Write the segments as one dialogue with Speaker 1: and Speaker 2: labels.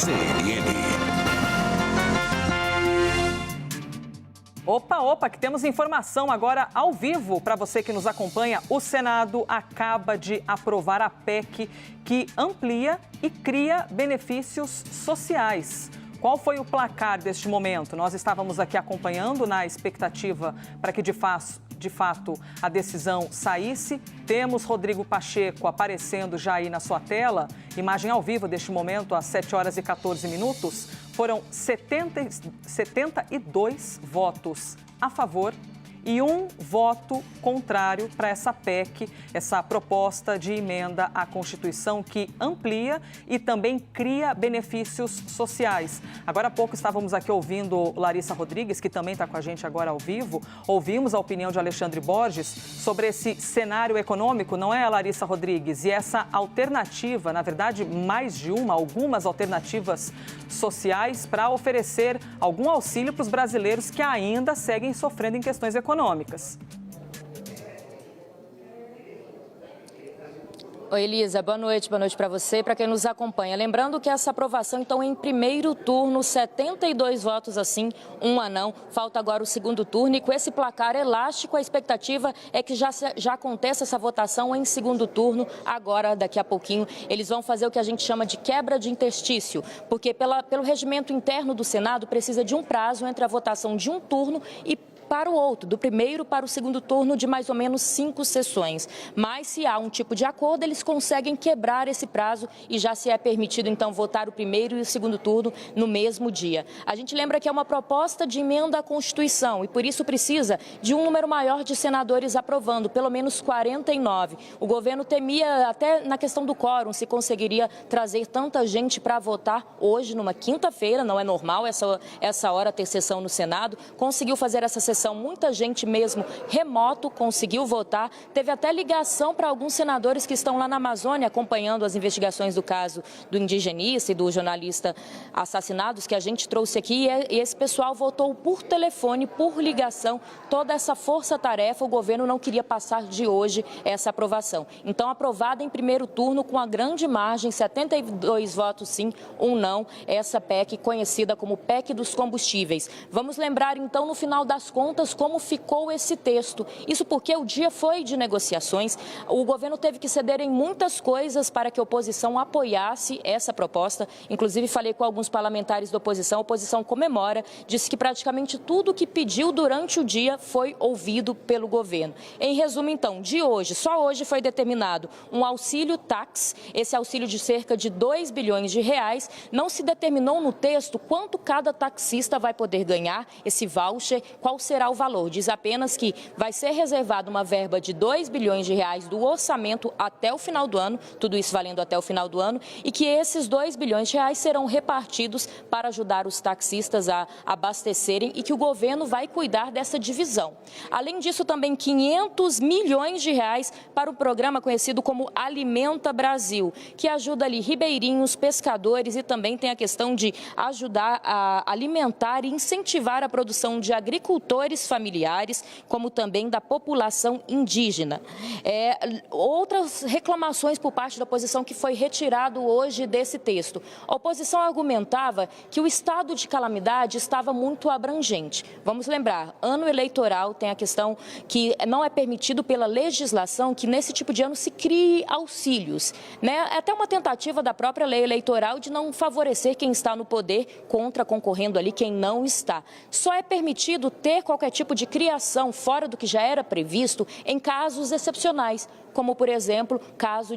Speaker 1: CNN.
Speaker 2: Opa, que temos informação agora ao vivo para você que nos acompanha. O Senado acaba de aprovar a PEC que amplia e cria benefícios sociais. Qual foi o placar deste momento? Nós estávamos aqui acompanhando na expectativa para que de fato a decisão saísse. Temos Rodrigo Pacheco aparecendo já aí na sua tela. Imagem ao vivo deste momento, às 7 horas e 14 minutos. Foram 72 votos a favor e um voto contrário para essa PEC, essa proposta de emenda à Constituição que amplia e também cria benefícios sociais. Agora há pouco estávamos aqui ouvindo Larissa Rodrigues, que também está com a gente agora ao vivo. Ouvimos a opinião de Alexandre Borges sobre esse cenário econômico, não é, Larissa Rodrigues? E essa alternativa, na verdade, algumas alternativas sociais para oferecer algum auxílio para os brasileiros que ainda seguem sofrendo em questões econômicas.
Speaker 3: Oi, Elisa, boa noite para você e para quem nos acompanha. Lembrando que essa aprovação, então, em primeiro turno, 72 votos assim, 1 a não. Falta agora o segundo turno e com esse placar elástico, a expectativa é que já aconteça essa votação em segundo turno, agora, daqui a pouquinho. Eles vão fazer o que a gente chama de quebra de interstício, porque pelo regimento interno do Senado precisa de um prazo entre a votação de um turno e para o outro, do primeiro para o segundo turno, de mais ou menos 5 sessões. Mas se há um tipo de acordo, eles conseguem quebrar esse prazo e já se é permitido, então, votar o primeiro e o segundo turno no mesmo dia. A gente lembra que é uma proposta de emenda à Constituição e, por isso, precisa de um número maior de senadores aprovando, pelo menos 49. O governo temia, até na questão do quórum, se conseguiria trazer tanta gente para votar hoje, numa quinta-feira, não é normal essa hora ter sessão no Senado. Conseguiu fazer essa sessão, muita gente mesmo remoto conseguiu votar. Teve até ligação para alguns senadores que estão lá na Amazônia acompanhando as investigações do caso do indigenista e do jornalista assassinados que a gente trouxe aqui. E esse pessoal votou por telefone, por ligação. Toda essa força-tarefa, o governo não queria passar de hoje essa aprovação. Então, aprovada em primeiro turno com a grande margem, 72 votos sim, 1 não, essa PEC conhecida como PEC dos combustíveis. Vamos lembrar então no final das contas como ficou esse texto. Isso porque o dia foi de negociações. O governo teve que ceder em muitas coisas para que a oposição apoiasse essa proposta. Inclusive, falei com alguns parlamentares da oposição. A oposição comemora, disse que praticamente tudo que pediu durante o dia foi ouvido pelo governo. Em resumo, então, de hoje, só hoje foi determinado um auxílio tax, esse auxílio de cerca de 2 bilhões de reais. Não se determinou no texto quanto cada taxista vai poder ganhar, esse voucher, qual será o valor. Diz apenas que vai ser reservada uma verba de 2 bilhões de reais do orçamento até o final do ano, tudo isso valendo até o final do ano, e que esses 2 bilhões de reais serão repartidos para ajudar os taxistas a abastecerem e que o governo vai cuidar dessa divisão. Além disso, também 500 milhões de reais para o programa conhecido como Alimenta Brasil, que ajuda ali ribeirinhos, pescadores e também tem a questão de ajudar a alimentar e incentivar a produção de agricultores familiares, como também da população indígena. Outras reclamações por parte da oposição que foi retirado hoje desse texto. A oposição argumentava que o estado de calamidade estava muito abrangente. Vamos lembrar, ano eleitoral tem a questão que não é permitido pela legislação que nesse tipo de ano se crie auxílios, né? É até uma tentativa da própria lei eleitoral de não favorecer quem está no poder contra concorrendo ali quem não está. Só é permitido ter qualquer tipo de criação fora do que já era previsto em casos excepcionais, como, por exemplo, caso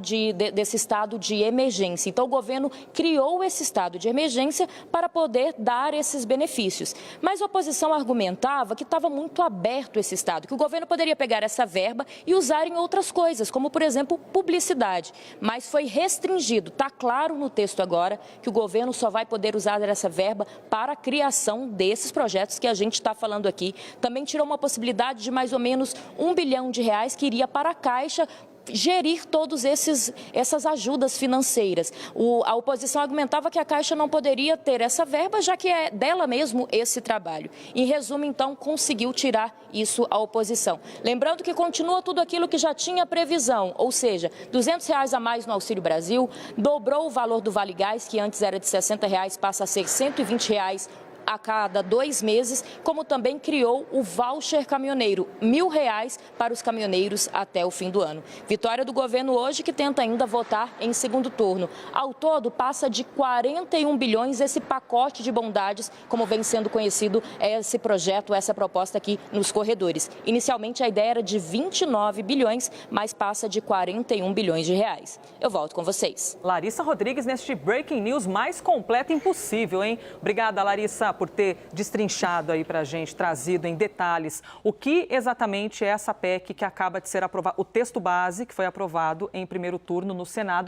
Speaker 3: desse estado de emergência. Então, o governo criou esse estado de emergência para poder dar esses benefícios. Mas a oposição argumentava que estava muito aberto esse estado, que o governo poderia pegar essa verba e usar em outras coisas, como, por exemplo, publicidade. Mas foi restringido. Está claro no texto agora que o governo só vai poder usar essa verba para a criação desses projetos que a gente está falando aqui. Também tirou uma possibilidade de mais ou menos 1 bilhão de reais que iria para a Caixa gerir todas essas ajudas financeiras. A oposição argumentava que a Caixa não poderia ter essa verba, já que é dela mesmo esse trabalho. Em resumo, então, conseguiu tirar isso a oposição. Lembrando que continua tudo aquilo que já tinha previsão, ou seja, R$ 200 a mais no Auxílio Brasil, dobrou o valor do Vale Gás, que antes era de R$ 60, passa a ser R$ 120 a cada 2 meses, como também criou o voucher caminhoneiro, R$ 1.000 para os caminhoneiros até o fim do ano. Vitória do governo hoje, que tenta ainda votar em segundo turno. Ao todo, passa de 41 bilhões esse pacote de bondades, como vem sendo conhecido esse projeto, essa proposta aqui nos corredores. Inicialmente, a ideia era de 29 bilhões, mas passa de 41 bilhões de reais. Eu volto com vocês.
Speaker 2: Larissa Rodrigues, neste Breaking News mais completo impossível, hein? Obrigada, Larissa, por ter destrinchado aí pra gente, trazido em detalhes o que exatamente é essa PEC que acaba de ser aprovada, o texto base que foi aprovado em primeiro turno no Senado.